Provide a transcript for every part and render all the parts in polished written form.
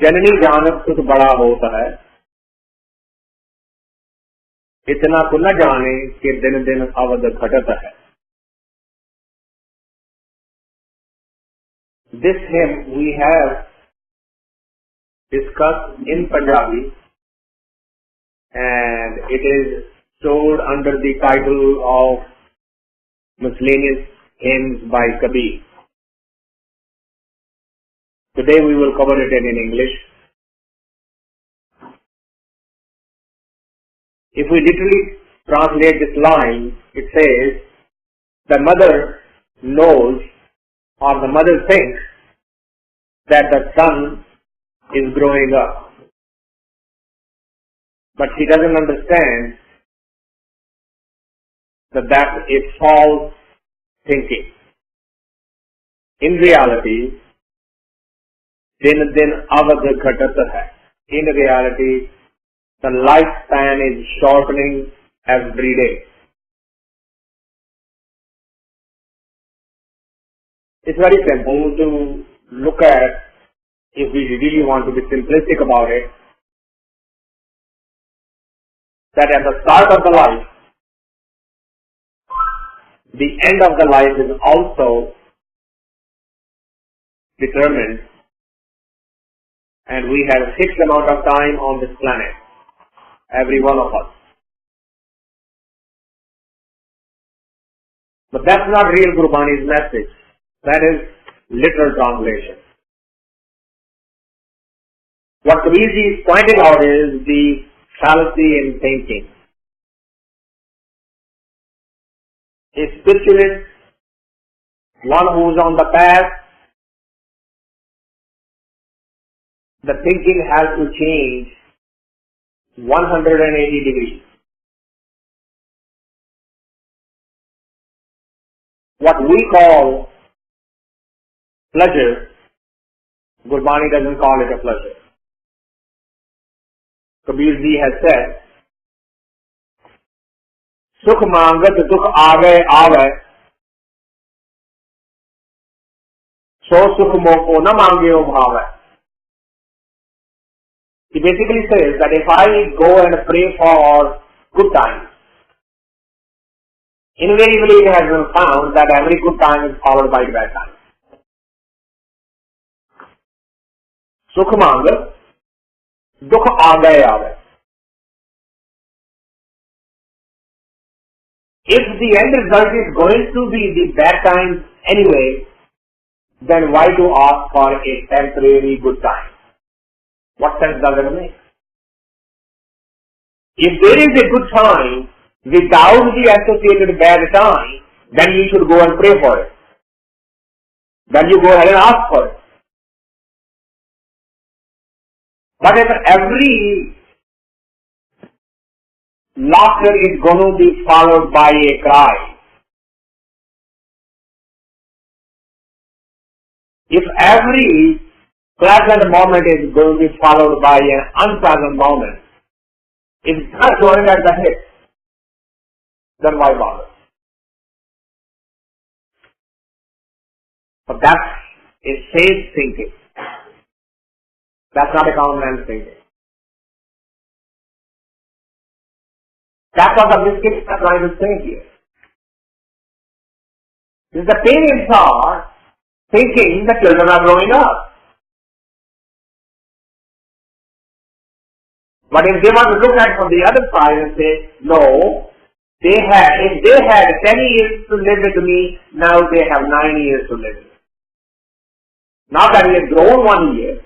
जननी जानत सुख बड़ा होता है, इतना को न जाने कि दिन दिन अवध घटत है. This hymn we have discussed in Punjabi, and it is stored under the title of Miscellaneous Hymns by Kabir. Today we will cover it in English. If we literally translate this line, it says, the mother knows or the mother thinks that the son is growing up, but she doesn't understand that is false thinking. In reality, din din avad ghatat hai. In reality, the lifespan is shortening every day. It's very simple to look at, if we really want to be simplistic about it, that at the start of the life, the end of the life is also determined, and we have a fixed amount of time on this planet, every one of us. But that's not real Gurbani's message. That is literal translation. What Kabirji is pointing out is the fallacy in thinking. A spiritualist, one who is on the path, the thinking has to change 180 degrees. What we call pleasure, Gurbani doesn't call it a pleasure. Kabirji has said, Sukh mangat dukh aave aave, so sukh moko na mangyo bhave. He basically says that if I go and pray for good times, invariably it has been found that every good time is followed by bad time. Sukh mangat dukh aave aave. If the end result is going to be the bad times anyway, then why to ask for a temporary good time? What sense does it make? If there is a good time without the associated bad time, then you should go and pray for it. Then you go ahead and ask for it. But if every laughter is going to be followed by a cry, if every pleasant moment is going to be followed by an unpleasant moment, if it's not going at the hip, then why bother? But that's a safe thinking. That's not a common man's thinking. That's what the mystics are trying to say here. If the parents are thinking the children are growing up. But if they want to look at it from the other side and say, no, if they had 10 years to live with me, now they have 9 years to live with me. Not that he has grown 1 year.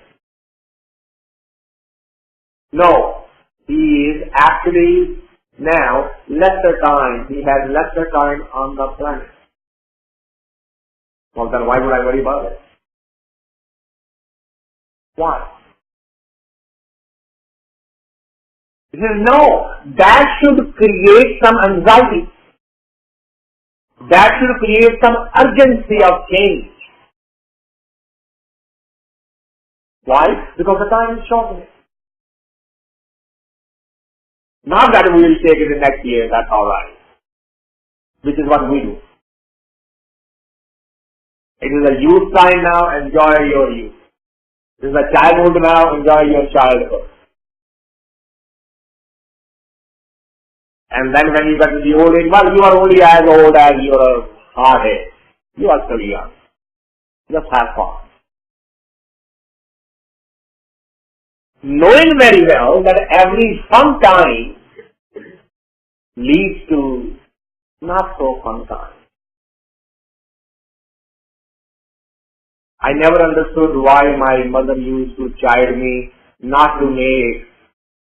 No, he is actually now lesser time. He has lesser time on the planet. Well, then why would I worry about it? Why? He says, no, that should create some anxiety. That should create some urgency of change. Why? Because the time is shortening. Not that we will take it the next year, that's alright. Which is what we do. It is a youth time now, enjoy your youth. This is a childhood now, enjoy your childhood. And then when you get to the old age, well, you are only as old as your hard age. You are still young. Just have fun. Knowing very well that every fun time leads to not so fun time. I never understood why my mother used to chide me not to make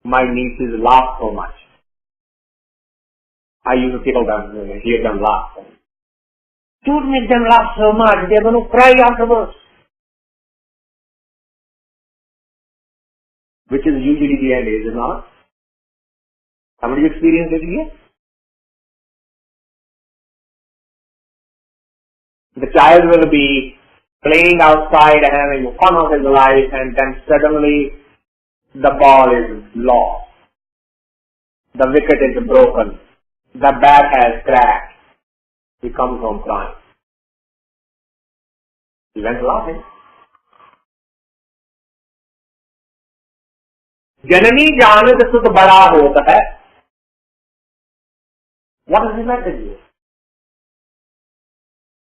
my nieces laugh so much. I used to tickle them, hear them laugh. Don't make them laugh so much, they're going to cry afterwards. Which is usually the end, is it not? Somebody experienced it here? The child will be playing outside and having fun of his life, and then suddenly the ball is lost. The wicket is broken. The bat has cracked. He comes home crying. He went laughing. Janani Janat sut Barhaa hota hai. What is the message here?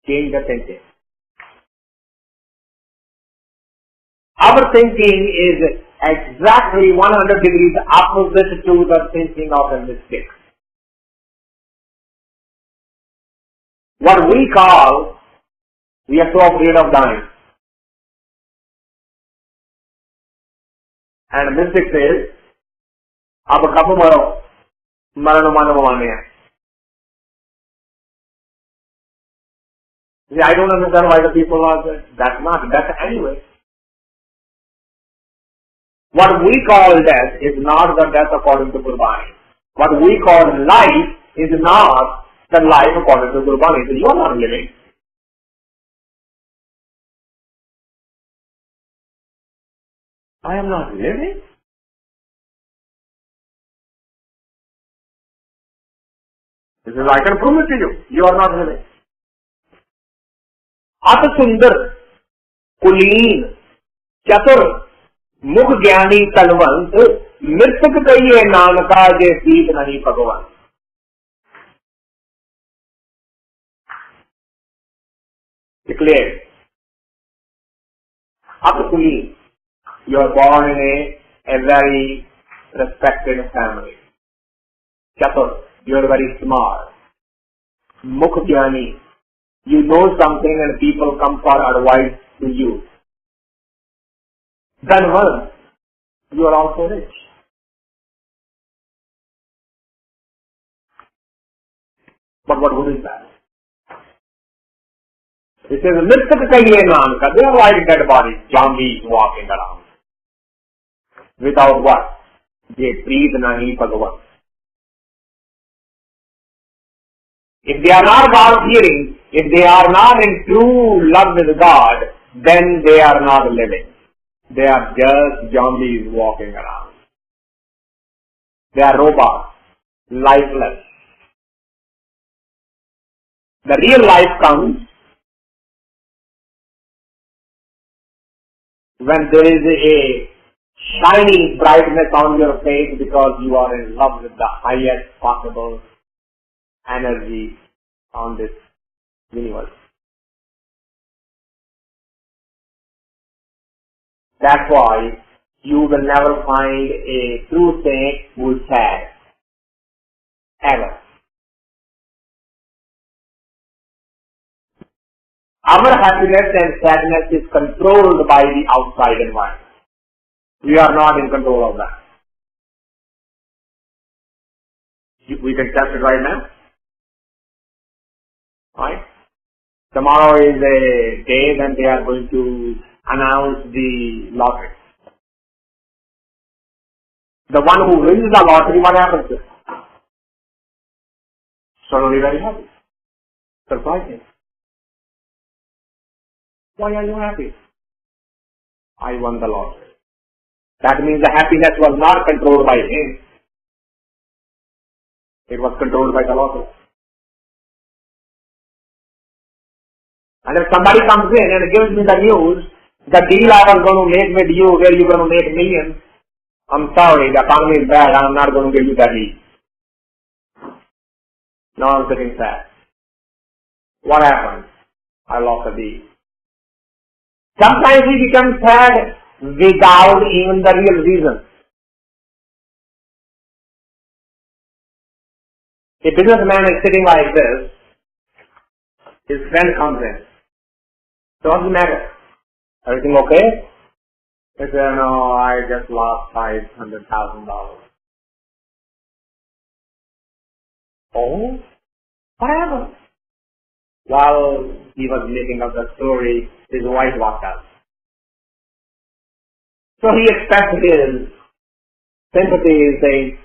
Change the thinking. Our thinking is exactly 100 degrees opposite to the thinking of a mystic. What we call, we are so afraid of dying. And mystic says, ab kab maro, maran manavane hai. See, I don't understand why the people are saying, that's not, that's anyway. What we call death is not the death according to Gurbani. What we call life is not the life according to Gurbani. So you are not living. I am not living. This is, I can prove it to you. You are not living. At Sundar, Kuleen, Chatur, Mukh Gyani Talvant, Mritak Kaiye Nanaka Je Seet Nahi Bhagavan. Declared. At Kuleen, you are born in a very respected family. Chatur, you are very smart. Mukh Gyani, you know something and people come for advice to you. Then once, you are also rich. But what good is that? It says, Mritak Kaiye Nanaka, they are like dead bodies, zombies walking around. Without what? They breathe nahi Bhagavan. If they are not God-fearing, if they are not in true love with God, then they are not living. They are just zombies walking around. They are robots, lifeless. The real life comes when there is a shiny brightness on your face because you are in love with the highest possible energy on this universe. That's why you will never find a true saint who is sad. Ever. Our happiness and sadness is controlled by the outside environment. We are not in control of that. We can test it right now. Right? Tomorrow is a day when they are going to announce the lottery. The one who wins the lottery, what happens to him? Suddenly very happy. Surprising. Why are you happy? I won the lottery. That means the happiness was not controlled by him. It was controlled by the lottery. And if somebody comes in and gives me the news The deal I was going to make with you where you're going to make millions, I'm sorry, the economy is bad, I'm not going to give you that deal. Now I'm sitting sad. What happened? I lost the deal. Sometimes we become sad without even the real reason. A businessman is sitting like this, his friend comes in. So what's the matter? Everything okay? He said, no, I just lost $500,000. Oh? What happened? While he was making up the story, his wife walked out. So he expressed his sympathy, saying,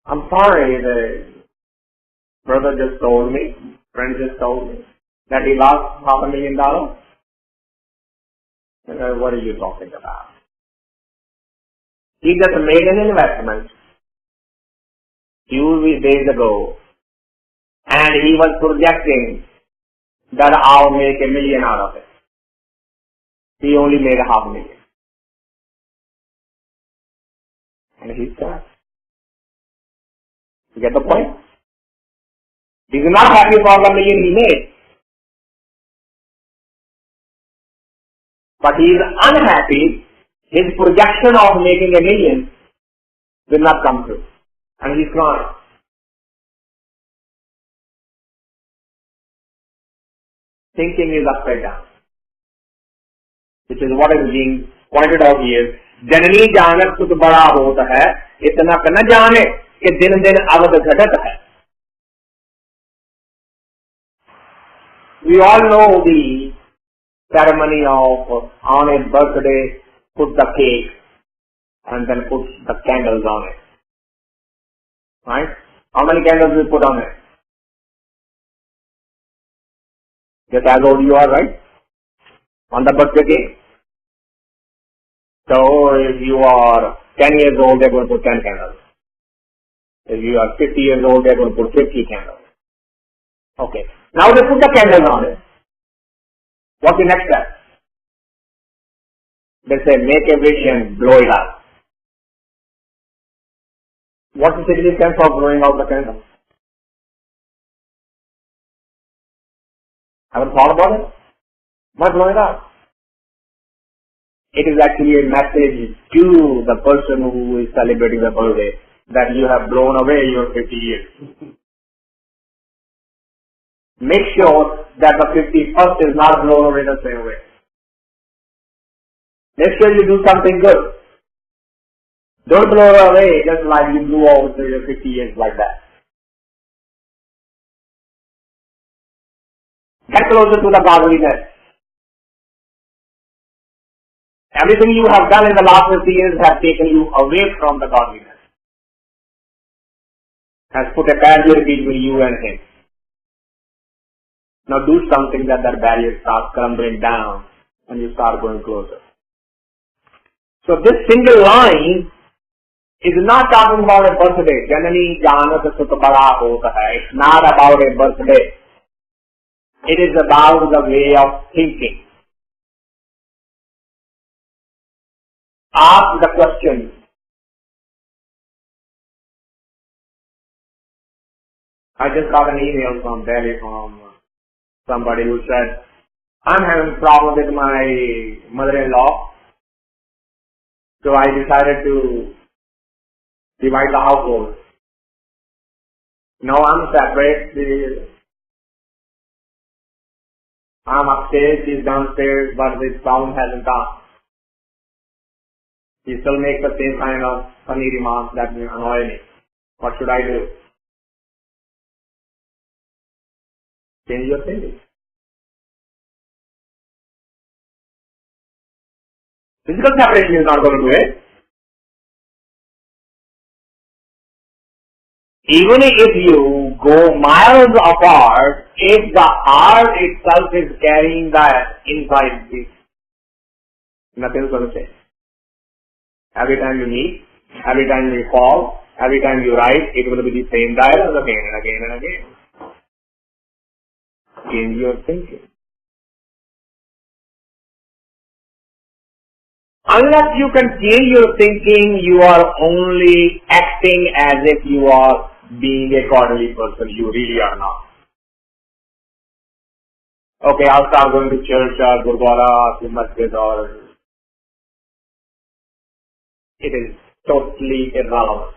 I'm sorry, the brother just told me, friend just told me, that he lost $500,000. What are you talking about? He just made an investment few days ago, and he was projecting that I'll make $1 million out of it. He only made $500,000. And he's sad. You get the point? He's not happy for the $1 million he made. But he is unhappy his projection of making $1 million will not come true. And he's crying. Thinking is upside down. Which is what is being pointed out here. Janani Janat कुछ बड़ा होता है, इतना न जाने कि दिन दिन अवध घटत है. We all know the ceremony of on a birthday, put the cake and then put the candles on it. Right? How many candles we put on it? Just as old you are, right? On the birthday cake. So if you are 10 years old, they're going to put 10 candles. If you are 50 years old, they're going to put 50 candles. Okay. Now they put the candles on it. What's the next step? They say make a wish and blow it out. What's the significance of blowing out the candle? Haven't thought about it? Why blow it out? It is actually a message to the person who is celebrating the birthday that you have blown away your 50 years. Make sure that the 51st is not blown away the same way. Make sure you do something good. Don't blow it away just like you blew out your 50 years like that. Get closer to the godliness. Everything you have done in the last 50 years has taken you away from the godliness. Has put a barrier between you and Him. Now do something that barrier starts crumbling down and you start going closer. So this single line is not talking about a birthday. Janani Janat sukh bada hota hai. It's not about a birthday. It is about the way of thinking. Ask the question. I just got an email from Delhi from somebody who said, I'm having a problem with my mother-in-law. So I decided to divide the household. Now I'm separate. I'm upstairs, she's downstairs, but the sound hasn't come. He still makes the same kind of funny remarks that annoy me. What should I do? Change your thinking. Physical separation is not going to do it. Even if you go miles apart, if the heart itself is carrying that inside this, nothing is going to change. Every time you meet, every time you call, every time you write, it will be the same dialogue again and again and again. Change your thinking. Unless you can change your thinking, you are only acting as if you are being a godly person. You really are not. Okay, I'll start going to church or Gurdwara, to masjid, or it is totally irrelevant.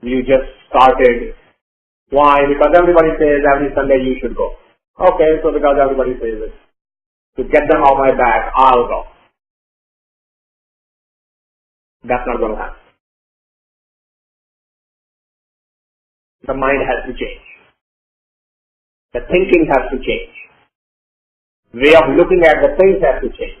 You just started. Why? Because everybody says every Sunday you should go. Okay, so because everybody says it. To get them off my back, I'll go. That's not going to happen. The mind has to change. The thinking has to change. Way of looking at the things has to change.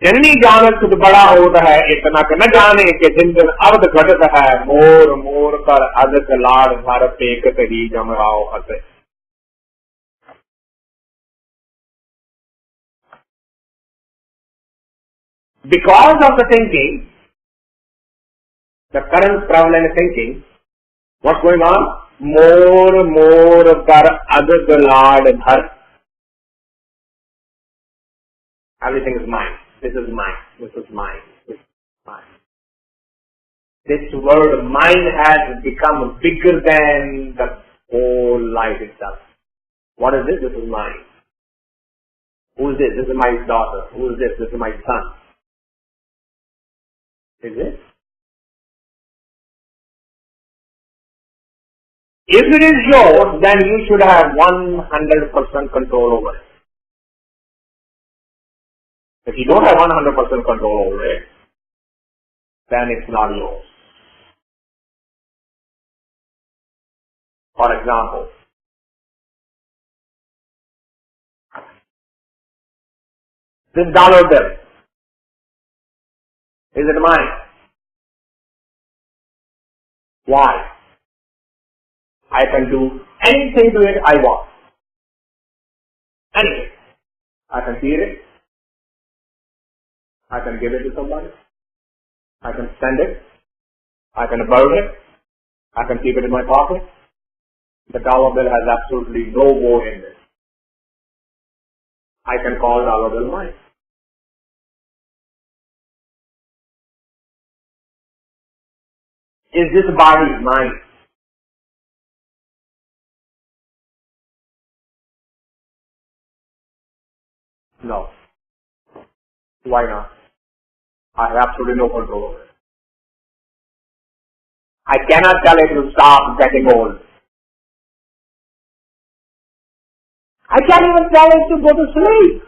जननी जानत सुध बड़ा होता है इतना कि न जाने के जिन दिन अवध घटत है मोर मोर कर अदक लाड़ भर पेकत ही जमराओ हसे. Because of the thinking, the current prevalent thinking, what's going on? More, more, kar adag laad dhar. Everything is mine. This is mine. This is mine. This is mine. This word mine has become bigger than the whole life itself. What is this? This is mine. Who is this? This is my daughter. Who is this? This is my son. Is it? If it is yours, then you should have 100% control over it. If you don't have 100% control over it, then it's not yours. For example, this dollar bill, is it mine? Why? I can do anything to it I want. Anything. I can feed it. I can give it to somebody. I can spend it. I can burn it. I can keep it in my pocket. The dollar bill has absolutely no more in it. I can call dollar bill mine. Is this body mine? No. Why not? I have absolutely no control over it. I cannot tell it to stop getting old. I can't even tell it to go to sleep.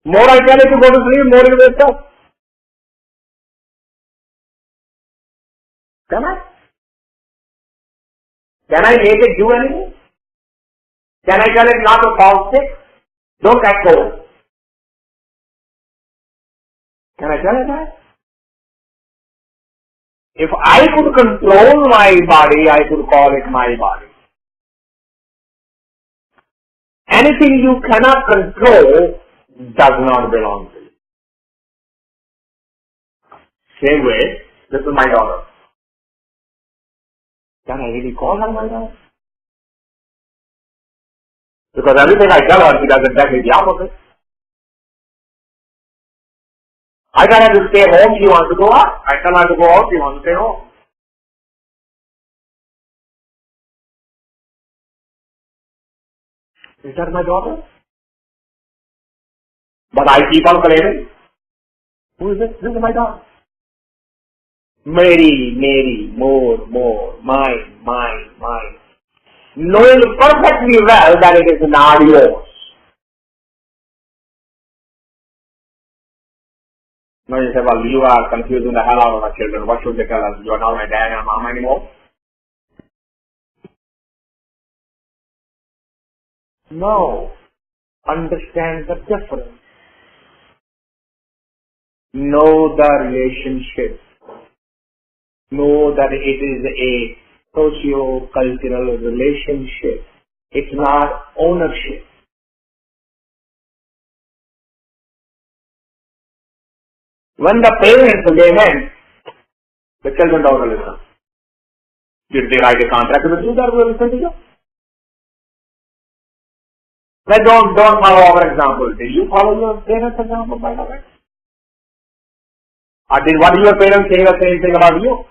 More I tell it to go to sleep, more it wakes up. Can I? Can I make it do anything? Can I tell it not to fall sick? Don't get cold. Can I tell it that? If I could control my body, I could call it my body. Anything you cannot control does not belong to you. Same way, this is my daughter. Can I really call her my daughter? Because everything I tell her, she does exactly the opposite. I tell her to stay home, she wants to go out. I tell her to go out, she wants to stay home. Is that my daughter? But I keep on claiming. Who is this? This is my daughter. Mary, more, mine. Knowing perfectly well that it is not yours. Now you say, well, you are confusing the hell out of our children. What should they tell us? You are not my dad and mom anymore? No. Understand the difference. Know the relationship. Know that it is a socio-cultural relationship. It's not ownership. When the parents gave in, the children don't listen. Did they write a contract with you that will listen to you? Now don't follow our example. Did you follow your parents' example, by the way? Or did what your parents say the same thing about you?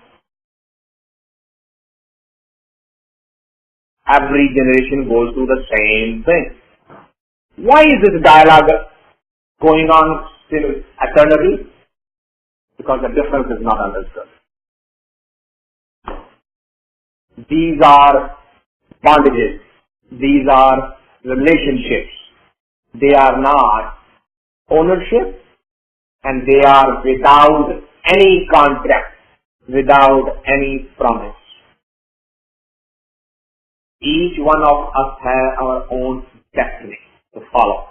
Every generation goes through the same thing. Why is this dialogue going on still eternally? Because the difference is not understood. These are bondages. These are relationships. They are not ownership, and they are without any contract, without any promise. Each one of us has our own destiny to follow.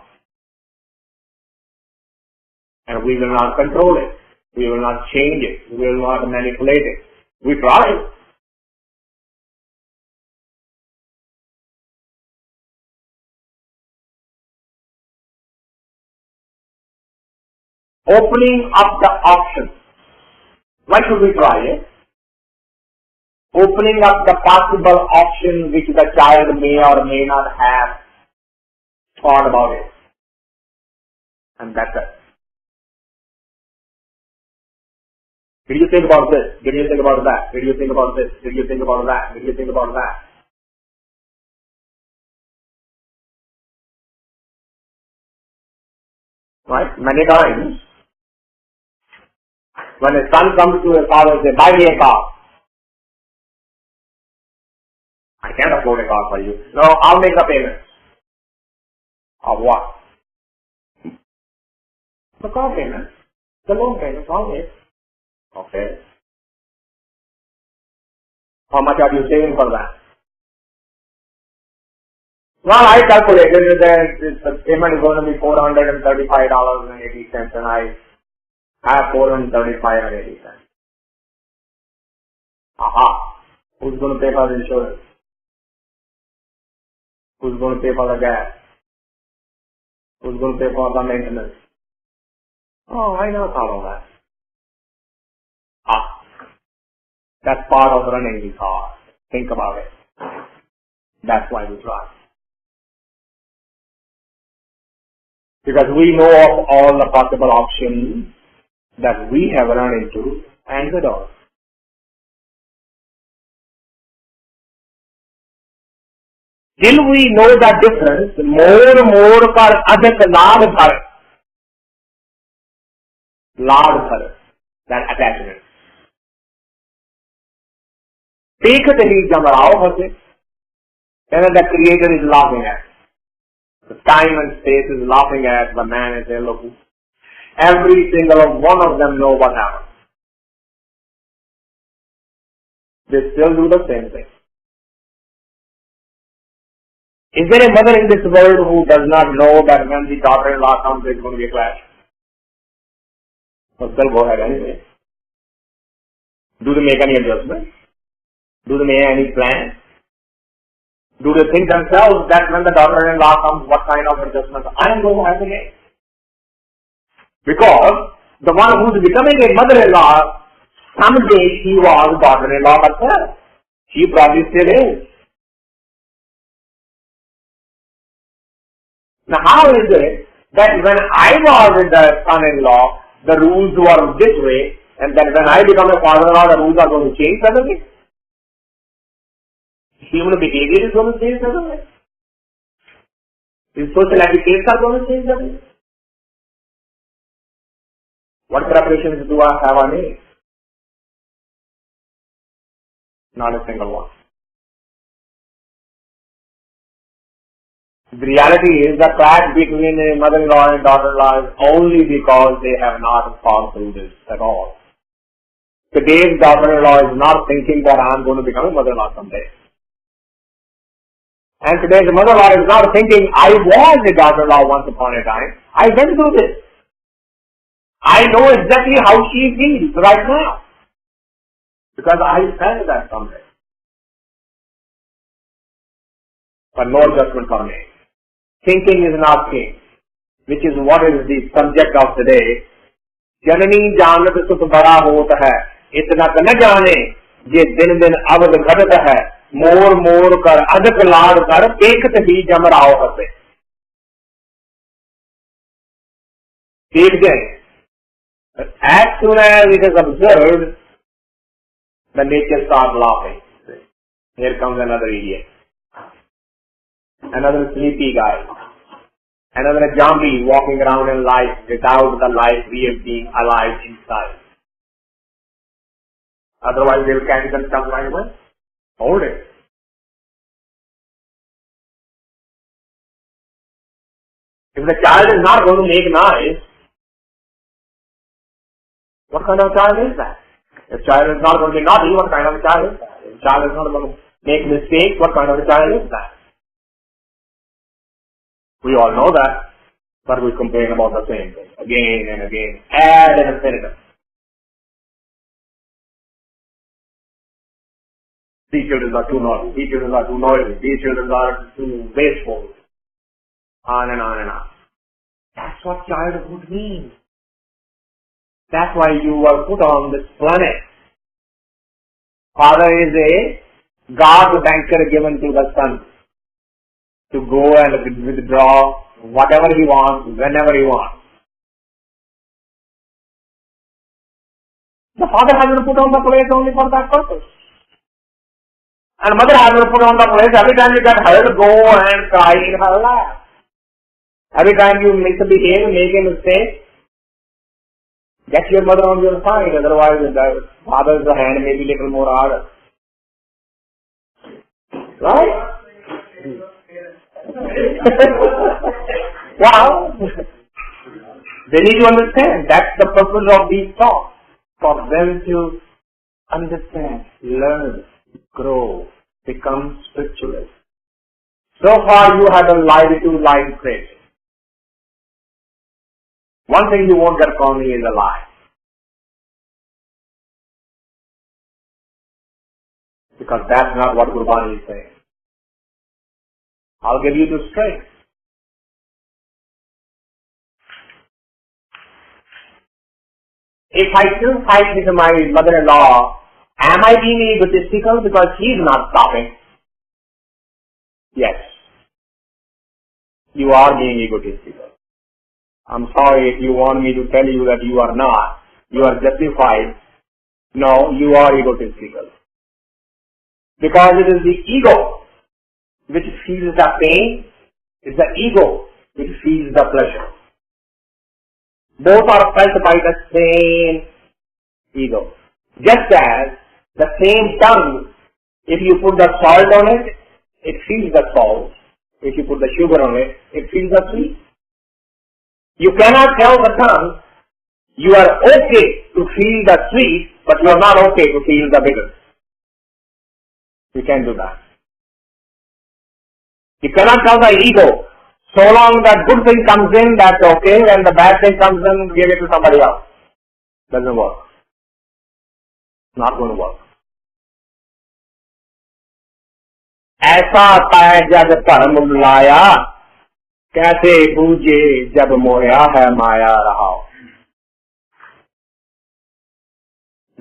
And we will not control it. We will not change it. We will not manipulate it. We try. Opening up the options. Why should we try it? Opening up the possible option which the child may or may not have thought about it. And that's it. Did you think about this? Did you think about that? Did you think about this? Did you think about that? Did you think about that? Right? Many times, when a son comes to a father and says, buy me a car. I can't afford a car for you. No, I'll make the payment. Of what? The car payment. The loan payment. I'll make. Okay. How much are you saving for that? Well, I calculated that the payment is going to be $435.80, and I have $435.80. Aha. Who's going to pay for the insurance? Who's going to pay for the gas? Who's going to pay for the maintenance? Oh, I know all of that. That's part of running the car. Think about it. That's why we try. Because we know of all the possible options that we have run into and the door. Till we know the difference, more for adat lard bhar, that attachment. Take the lead jamrao and the Creator is laughing at. The time and space is laughing at the man and saying, look, every single one of them know what happened. They still do the same thing. Is there a mother in this world who does not know that when the daughter-in-law comes, there's going to be a clash? But they'll go ahead anyway. Do they make any adjustments? Do they make any plans? Do they think themselves that when the daughter-in-law comes, what kind of adjustments I am going to have to make? Because the one who is becoming a mother-in-law, someday she was daughter-in-law herself. She probably still is. Now how is it that when I was with the son-in-law, the rules were this way, and then when I become a father-in-law, the rules are going to change suddenly? Human behavior is going to change suddenly? His social etiquettes are going to change suddenly? What preparations do I have on it? Not a single one. The reality is the clash between a mother-in-law and daughter-in-law is only because they have not thought through this at all. Today's daughter-in-law is not thinking that I am going to become a mother-in-law someday. And today's mother-in-law is not thinking, I was a daughter-in-law once upon a time. I went through this. I know exactly how she feels right now. Because I felt that someday. But no adjustments are made. Thinking is not king, which is what is the subject of today. Janani Janat sukh bada hota hai, itna ka na jane, जे दिन दिन अवध घटत है, मोर मोर कर अधिक लाड कर, देखत ही जम राव हसे. As soon as it is observed, the nature starts laughing. Here comes another idiot, another sleepy guy, another zombie walking around in life without the life real being alive inside. Otherwise they will catch themselves like this. Hold it. If the child is not going to make noise, what kind of child is that? If child is not going to be naughty, what kind of a child is that? If child is not going to make mistakes, what kind of a child is that? We all know that, but we complain about the same thing again and again, ad infinitum. These children are too naughty, these children are too noisy, these children are too wasteful, on and on and on. That's what childhood means. That's why you were put on this planet. Father is a God banker given to the son to go and withdraw whatever he wants, whenever he wants. The father has been put on the place only for that purpose. And mother has been put on the place every time you get hurt, go and cry in her lap. Every time you misbehave, make a mistake, get your mother on your side, otherwise the father's hand may be little more harder. Right? Wow! They need to understand. That's the purpose of these talks. For them to understand, learn, grow, become spiritualist. So far you have done lie to lie crazy. One thing you won't get from me is a lie. Because that's not what Gurbani is saying. I'll give you the strength. If I still fight with my mother-in-law, am I being egotistical because she's not stopping? Yes. You are being egotistical. I'm sorry if you want me to tell you that you are not. You are justified. No, you are egotistical. Because it is the ego which feels the pain, it's the ego which feels the pleasure. Both are felt by the same ego. Just as the same tongue, if you put the salt on it, it feels the salt. If you put the sugar on it, it feels the sweet. You cannot tell the tongue, you are okay to feel the sweet, but you are not okay to feel the bitter. You can't do that. You cannot tell the ego, so long that good thing comes in, that's okay, and the bad thing comes in, give it to somebody else. Doesn't work. Not going to work. ऐसा आता है जब परम लाया, कैसे पूजे जब मोया है माया रहा.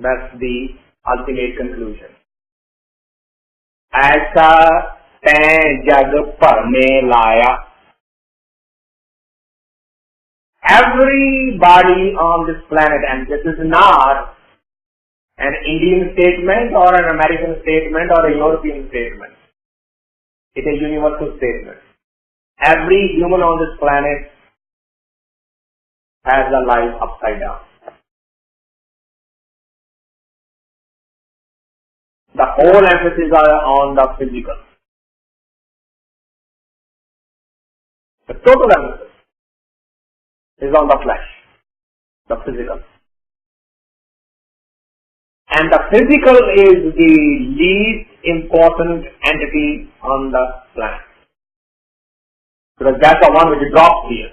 That's the ultimate conclusion. ऐसा तैं जग पर में लाया. Everybody on this planet, and this is not an Indian statement or an American statement or a European statement. It is a universal statement. Every human on this planet has a life upside down. The whole emphasis is on the physical. The total emphasis is on the flesh, the physical. And the physical is the least important entity on the planet. Because that's the one which drops here.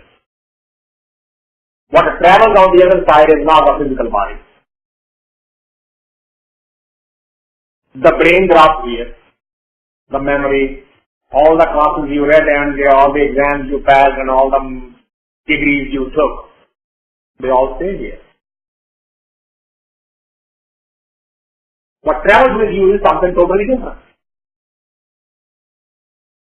What travels on the other side is not the physical body. The brain drops here. The memory, all the classes you read and all the exams you passed and all the degrees you took, they all stay here. What travels with you is something totally different.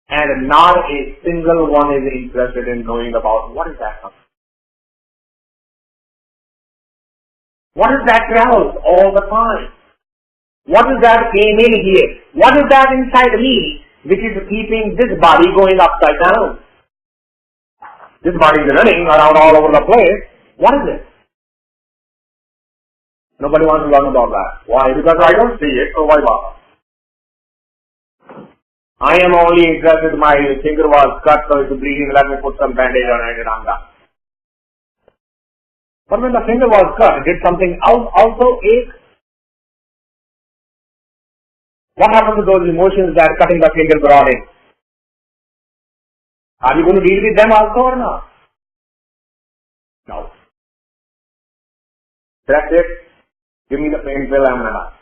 And not a single one is interested in knowing about what is that something. What is that travels all the time? What is that came in here? What is that inside me which is keeping this body going upside down? This body is running around all over the place. What is it? Nobody wants to learn about that. Why? Because I don't see it, so why bother? I am only interested, my finger was cut, so it's bleeding, let me put some bandage on it and I'm done. But when the finger was cut, did something else also ache? What happened to those emotions that cutting the finger brought in? Are you going to deal with them also or not? No. That's it. Give me the pain pill, I'm gonna.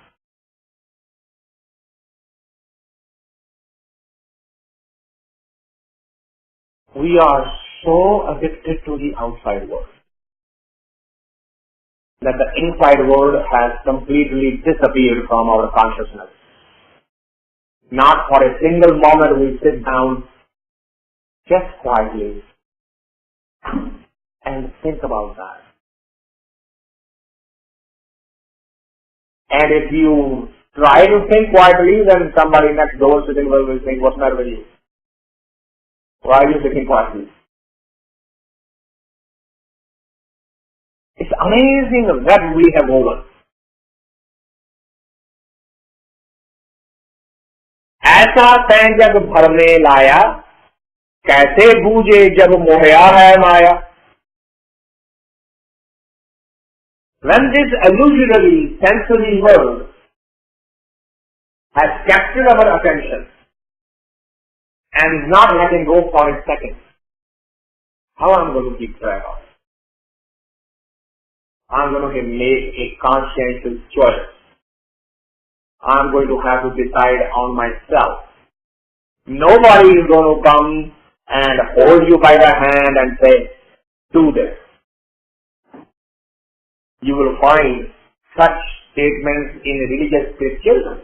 We are so addicted to the outside world that the inside world has completely disappeared from our consciousness. Not for a single moment we sit down just quietly and think about that. And if you try to think quietly, then somebody next door sitting will think, what's the matter with you? Why are you sitting quietly? It's amazing that we have over. ऐसा San जब भरने लाया, कैसे बूझे जब मोहया है माया. When this illusory sensory world has captured our attention and is not letting go for a second, how am I going to keep track of it? I'm going to make a conscientious choice. I'm going to have to decide on myself. Nobody is going to come and hold you by the hand and say, do this. You will find such statements in religious scriptures.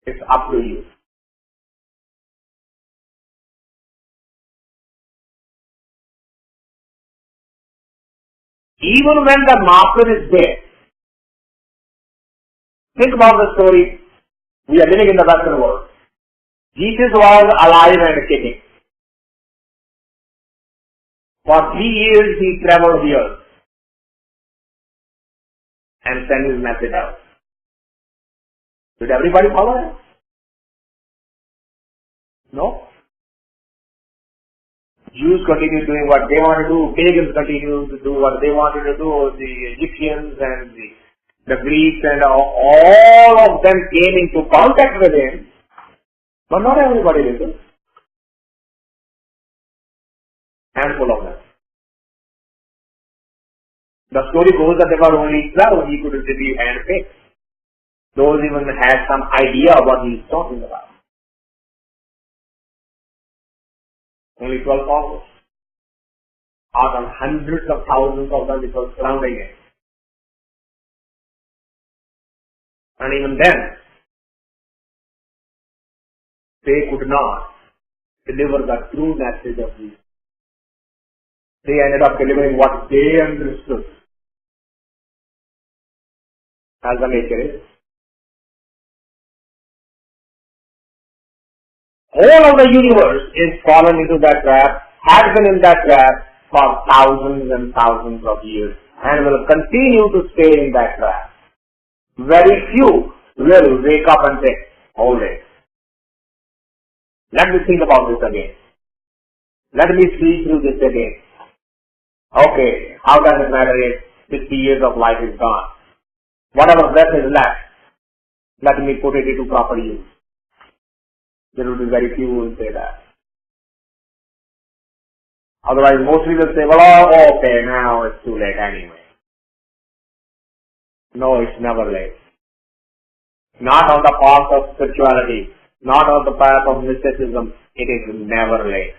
It's up to you. Even when the master is dead, think about the story. We are living in the Western world. Jesus was alive and kicking. For 3 years he traveled the earth and sent his message out. Did everybody follow him? No. Jews continued doing what they wanted to do, pagans continued to do what they wanted to do, the Egyptians and the Greeks and all of them came into contact with him, but not everybody listened. Handful of them. The story goes that there were only 12 he could receive handpicked. Those even had some idea of what he's talking about. Only 12 followers. Out of hundreds of thousands of them which were surrounding him. And even then, they could not deliver the true message of Jesus. They ended up delivering what they understood as the nature is. Whole of the universe is fallen into that trap, has been in that trap for thousands and thousands of years, and will continue to stay in that trap. Very few will wake up and say, hold it. Let me think about this again. Let me see through this again. Okay, how does it matter if 50 years of life is gone? Whatever breath is left, let me put it into proper use. There will be very few who will say that. Otherwise, mostly will say, well, okay, now it's too late anyway. No, it's never late. Not on the path of spirituality, not on the path of mysticism, it is never late.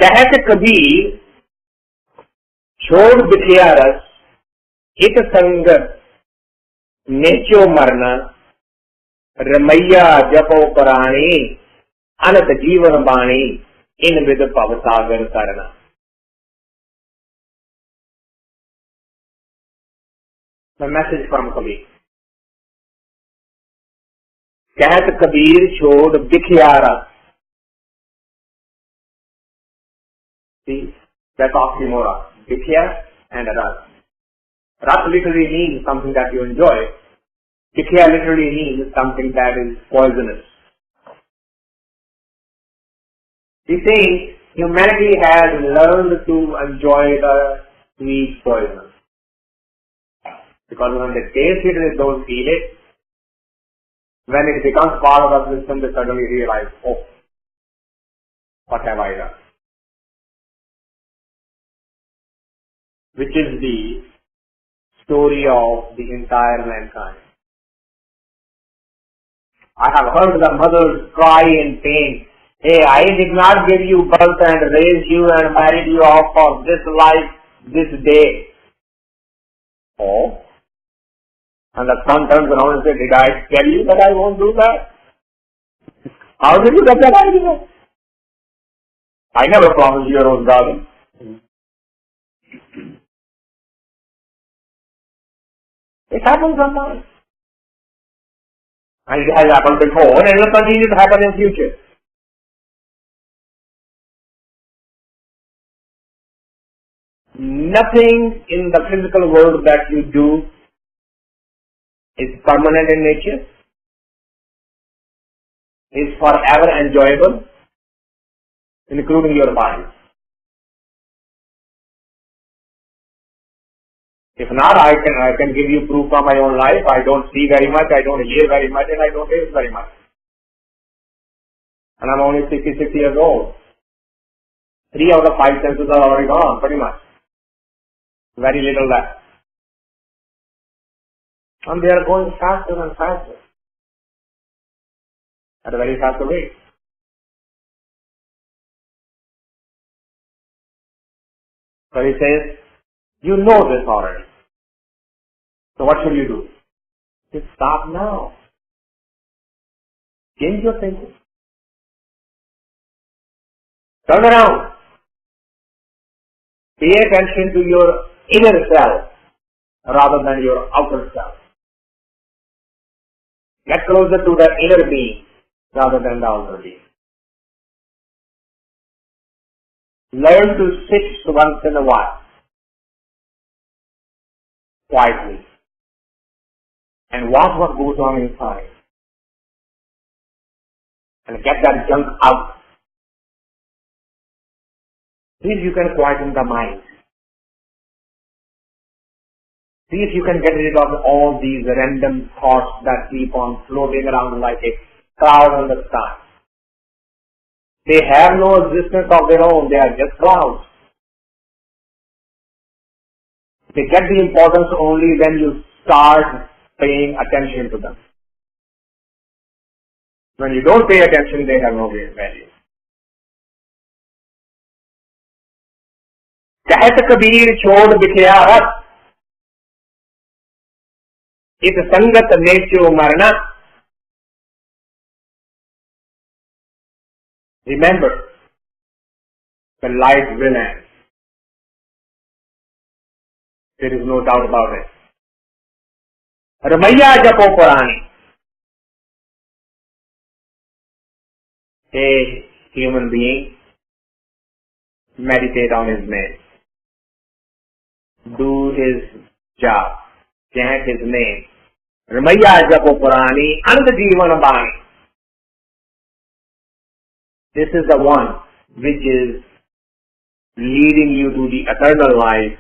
कहत कबीर छोड़ बिखिया रस इत संगत नेचो मरना रमैया जपो पुराणी अनंत जीवन बाणी इन विद भव सागर करना। The message from Kabir. कहत कबीर छोड़ बिखिया रस। See, that's oxymoron. Bikhya and ras. Ras literally means something that you enjoy. Bikhya literally means something that is poisonous. He's saying humanity has learned to enjoy the sweet poison. Because when they taste it, they don't feel it. When it becomes part of the system, they suddenly realize, oh, what have I done? Which is the story of the entire mankind. I have heard the mothers cry in pain. Hey, I did not give you birth and raised you and married you off for this life, this day. Oh. And the son turns around and says, did I tell you that I won't do that? How did you get that idea? I never promised you a rose garden. It happens sometimes. And it has happened before and it will continue to happen in future. Nothing in the physical world that you do is permanent in nature, is forever enjoyable, including your body. If not, I can give you proof from my own life. I don't see very much, I don't hear very much, and I don't taste very much. And I'm only 66 years old. 3 out of 5 senses are already gone, pretty much. Very little left. And they are going faster and faster. At a very faster rate. So he says, you know this already. So what should you do? Just stop now. Change your thinking. Turn around. Pay attention to your inner self rather than your outer self. Get closer to the inner being rather than the outer being. Learn to sit once in a while, quietly, and watch what goes on inside. And get that junk out. See if you can quieten the mind. See if you can get rid of all these random thoughts that keep on floating around like a cloud in the sky. They have no existence of their own, they are just clouds. They get the importance only when you start paying attention to them. When you don't pay attention, they have no value. कहत कबीर छोड़ बिखया रस इत संगत नेचो मरना. Remember, the life will end. There is no doubt about it. Ramaiah जपो पुरानी. A human being, meditate on his name. Do his job. Chant his name. Ramaiah जपो पुरानी अंत जीवन बाणी. This is the one which is leading you to the eternal life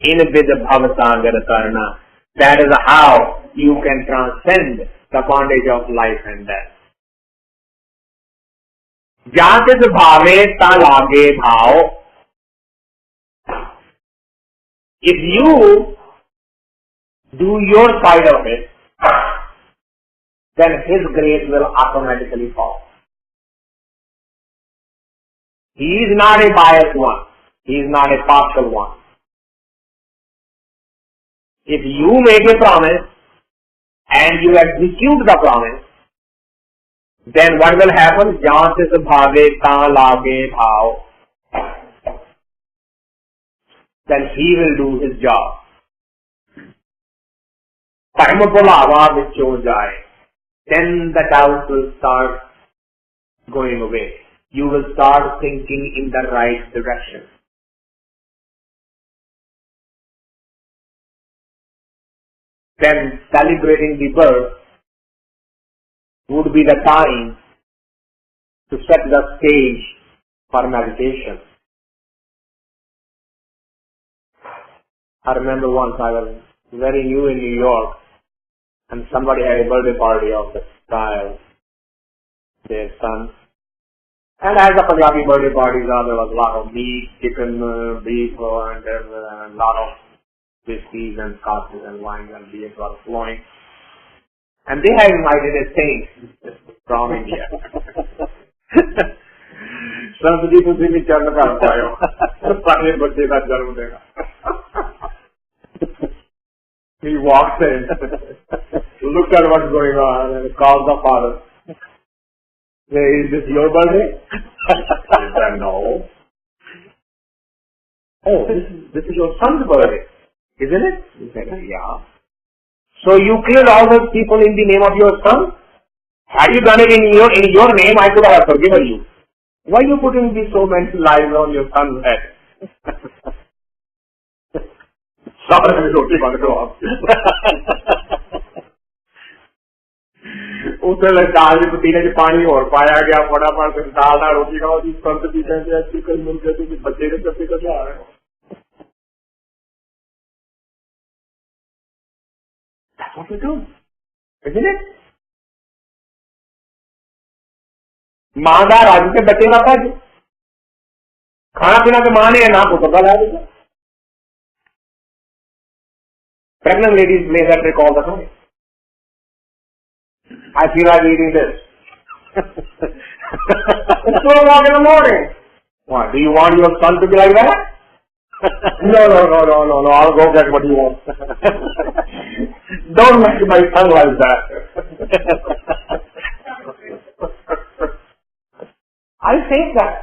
in with bhavasagar karna. That is how you can transcend the bondage of life and death. जातित भावे ता लागे भाव. If you do your side of it, then His grace will automatically fall. He is not a biased one. He is not a partial one. If you make a promise and you execute the promise, then what will happen? Janat bhave ta lage bhav. Then he will do his job. Then the doubt will start going away. You will start thinking in the right direction. Then celebrating the birth would be the time to set the stage for meditation. I remember once I was very new in New York and somebody had a birthday party of the child, their son. And as the Punjabi birthday parties are, there was a lot of meat, chicken, beef, and a lot of whiskeys and scotches and wines and beers were flowing. And they had invited a saint from India. Sanskrit to see me churn karta hai. Sare bacche ka janam dega. He walks in, looked at what's going on, and calls the father. Say, is this your birthday? He said, no. Oh, this is your son's birthday, isn't it? He said, yeah. So you killed all those people in the name of your son? Had you done it in your name, I could have forgiven you. Why are you putting these so many lies on your son's head? Sorry, roti band karo. उसे दाल की पतीले में पानी और पाया गया फटाफट से दाल रोटी खाओ जी संत जी कहते हैं ऐसी कई मुर्गे थे कि बच्चे के चलते कैसे आ रहे हो. That's what we do, isn't it? माँ का राजू के बच्चे का था खाना पीना तो माँ ने ना को पता लगा दिया. Pregnant ladies play that trick all the time. I feel like eating this. It's 2 o'clock in the morning. What, do you want your son to be like that? No, I'll go get what you want. Don't make my son like that. I think that.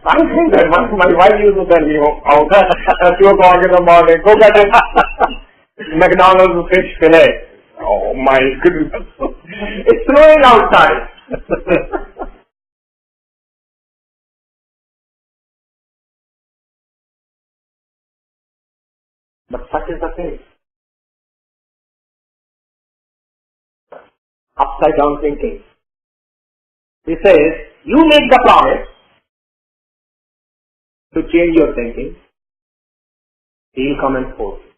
I think that my wife used to send me out at 2 o'clock in the morning. Go get it. McDonald's fish fillet. Oh my goodness. It's snowing outside. But such is the thing. Upside down thinking. He says, you make the promise to change your thinking. He'll come and force you.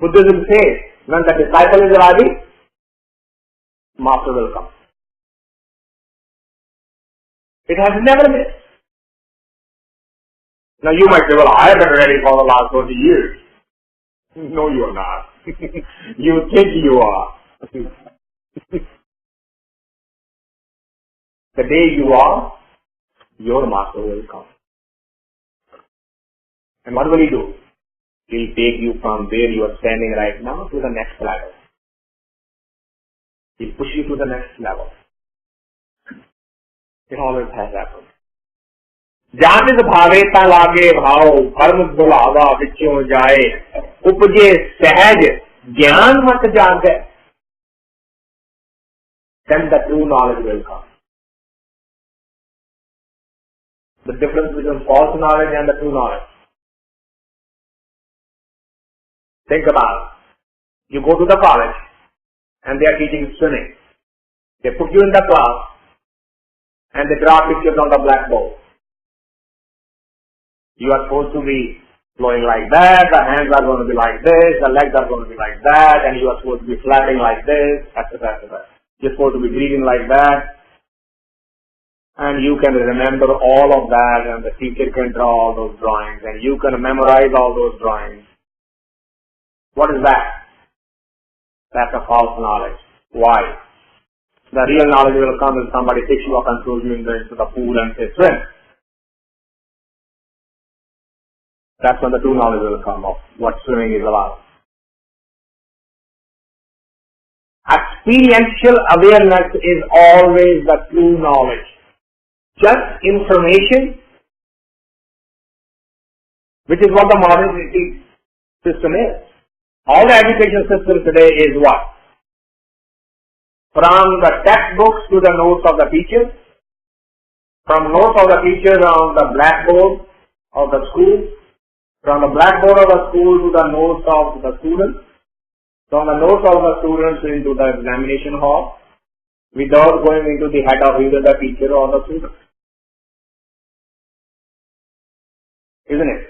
Buddhism says, when the disciple is arriving, master will come. It has never missed. Now you might say, well, I have been ready for the last 20 years. No, you are not. You think you are. The day you are, your master will come. And what will he do? He'll take you from where you are standing right now to the next level. He'll push you to the next level. It always has happened. Janat bhave ta lage bhav, karm dhulava vichyon jaye, upje sahaj, jnaan mat jaage. Then the true knowledge will come. The difference between false knowledge and the true knowledge. Think about it. You go to the college and they are teaching swimming. They put you in the class and they draw pictures on the blackboard. You are supposed to be flowing like that, the hands are going to be like this, the legs are going to be like that, and you are supposed to be flapping like this, etc. You're supposed to be breathing like that. And you can remember all of that, and the teacher can draw all those drawings, and you can memorize all those drawings. What is that? That's a false knowledge. Why? The real knowledge will come if somebody picks you up and throws you into the pool and says, swim. That's when the true knowledge will come of what swimming is about. Experiential awareness is always the true knowledge. Just information, which is what the modern system is. All the education system today is what? From the textbooks to the notes of the teachers, from notes of the teachers on the blackboard of the school, from the blackboard of the school to the notes of the students, from the notes of the students into the examination hall, without going into the head of either the teacher or the student. Isn't it?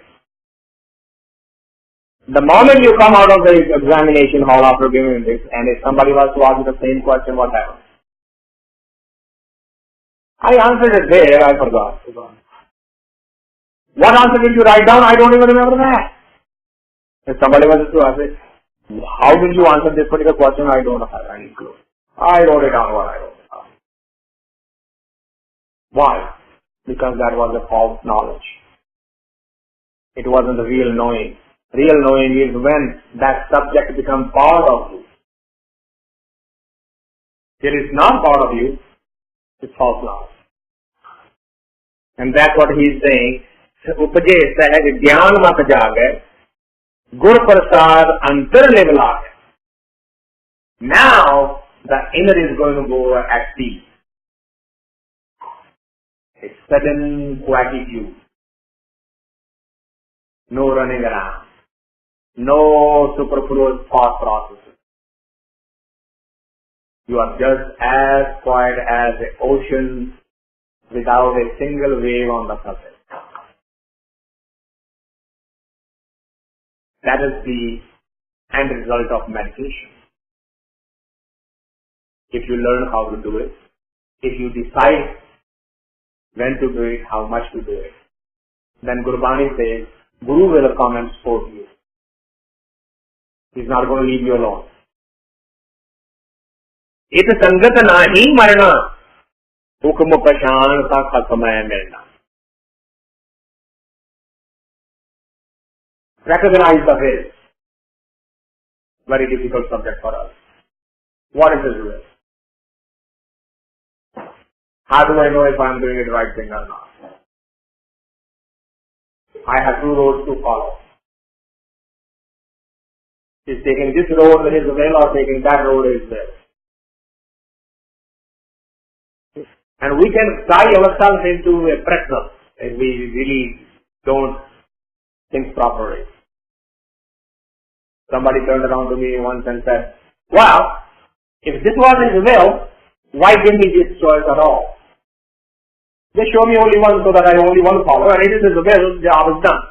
The moment you come out of the examination hall after giving this, and if somebody was to ask you the same question, what happened? I answered it there, I forgot. What answer did you write down? I don't even remember that. If somebody was to ask it, how did you answer this particular question? I don't have any clue. I wrote it down what I wrote it down. Why? Because that was a false knowledge. It wasn't the real knowing. Real knowing is when that subject becomes part of you. It is not part of you, it's false knowledge. And that's what he is saying. उपजे सहज ज्ञान मत जागे गुर प्रसाद अंतर level आ गए. Now the inner is going to go at peace. A sudden quietude. No running around. No superfluous thought processes. You are just as quiet as the ocean without a single wave on the surface. That is the end result of meditation. If you learn how to do it, if you decide when to do it, how much to do it, then Gurbani says, Guru will come and support you. He's not going to leave you alone. It sangat nahi marna, hukm pashan ka khatm hai milna. Recognize the will. Very difficult subject for us. What is his will? How do I know if I am doing it right thing or not? I have two roads to follow. Is taking this road with his will or taking that road with his will? And we can tie ourselves into a pretzel if we really don't think properly. Somebody turned around to me once and said, well, if this was his will, why give me this choice at all? Just show me only one so that I only one follow, and it is his will, the job is done.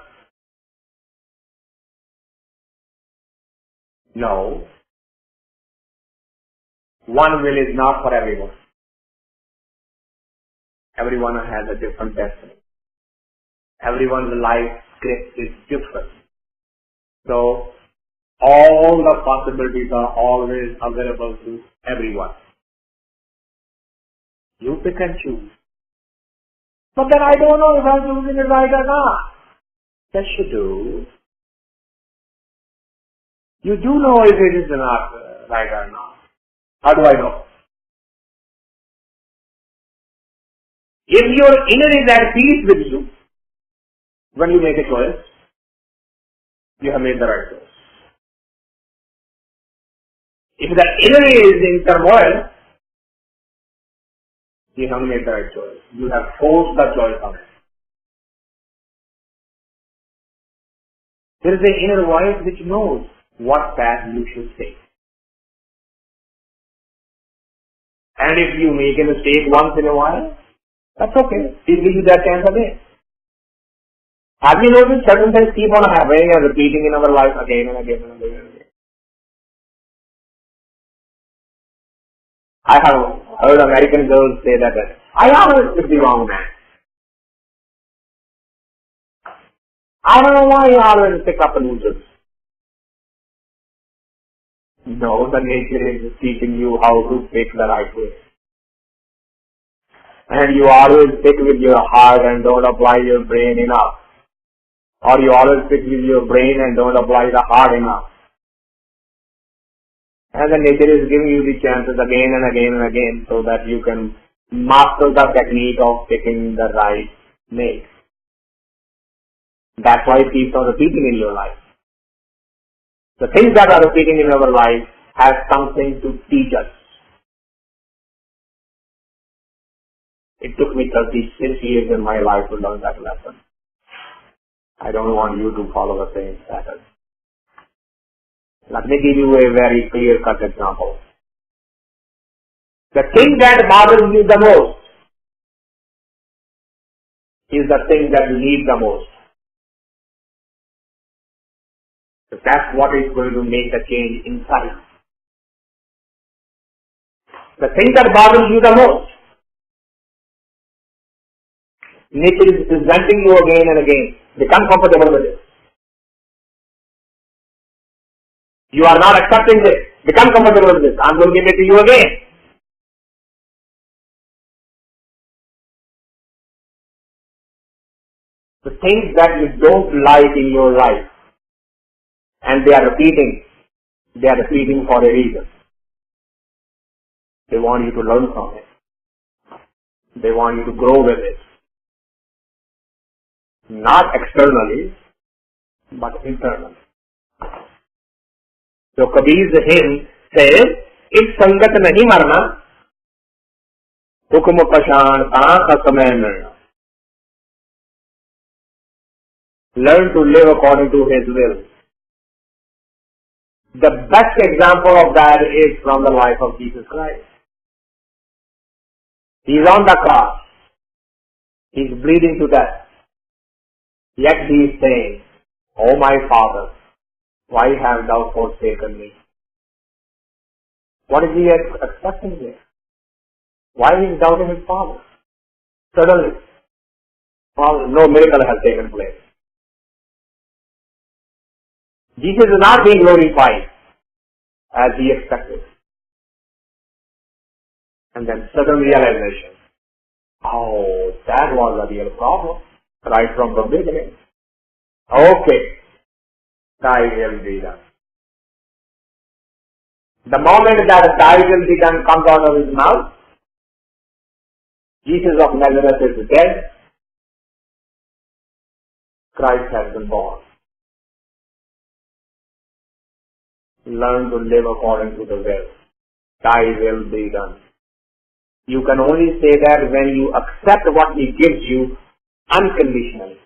No. One will is not for everyone. Everyone has a different destiny. Everyone's life script is different. So, all the possibilities are always available to everyone. You pick and choose. But then I don't know if I'm choosing it right or not. Yes, you do. You do know if it is not right or not. How do I know? If your inner is at peace with you, when you make a choice, you have made the right choice. If the inner is in turmoil, you haven't made the right choice. You have forced the choice on it. There is an inner voice which knows what path you should take. And if you make a mistake once in a while, that's okay. He'll give you that chance again. Have you noticed certain things keep on happening and repeating in our life again and again and again and again? I have heard American girls say that I always pick the wrong man. I don't know why you always pick up losers. No, the nature is teaching you how to pick the right way. And you always pick with your heart and don't apply your brain enough. Or you always stick with your brain and don't apply the heart enough. And the nature is giving you the chances again and again and again so that you can master the technique of picking the right mate. That's why it keeps on repeating in your life. The things that are repeating in our life have something to teach us. It took me 36 years in my life to learn that lesson. I don't want you to follow the same pattern. Let me give you a very clear-cut example. The thing that bothers you the most is the thing that you need the most. So that's what is going to make the change inside. The thing that bothers you the most, nature is presenting you again and again. Become comfortable with it. You are not accepting this. Become comfortable with this. I'm going to give it to you again. The things that you don't like in your life, and they are repeating for a reason. They want you to learn from it. They want you to grow with it. Not externally, but internally. So Kabir's hymn says, "If sangat nahi marna, hukm pashanta ka samay milna." Learn to live according to His will. The best example of that is from the life of Jesus Christ. He is on the cross. He is bleeding to death. Yet he is saying, "Oh my Father, why have thou forsaken me?" What is he expecting here? Why is he doubting his Father? Suddenly, no miracle has taken place. Jesus is not being glorified as he expected. And then sudden realization, oh, that was the real problem right from the beginning. Okay, thy will be done. The moment that thy will be done comes out of his mouth, Jesus of Nazareth is dead, Christ has been born. Learn to live according to the will. Thy will be done. You can only say that when you accept what he gives you unconditionally.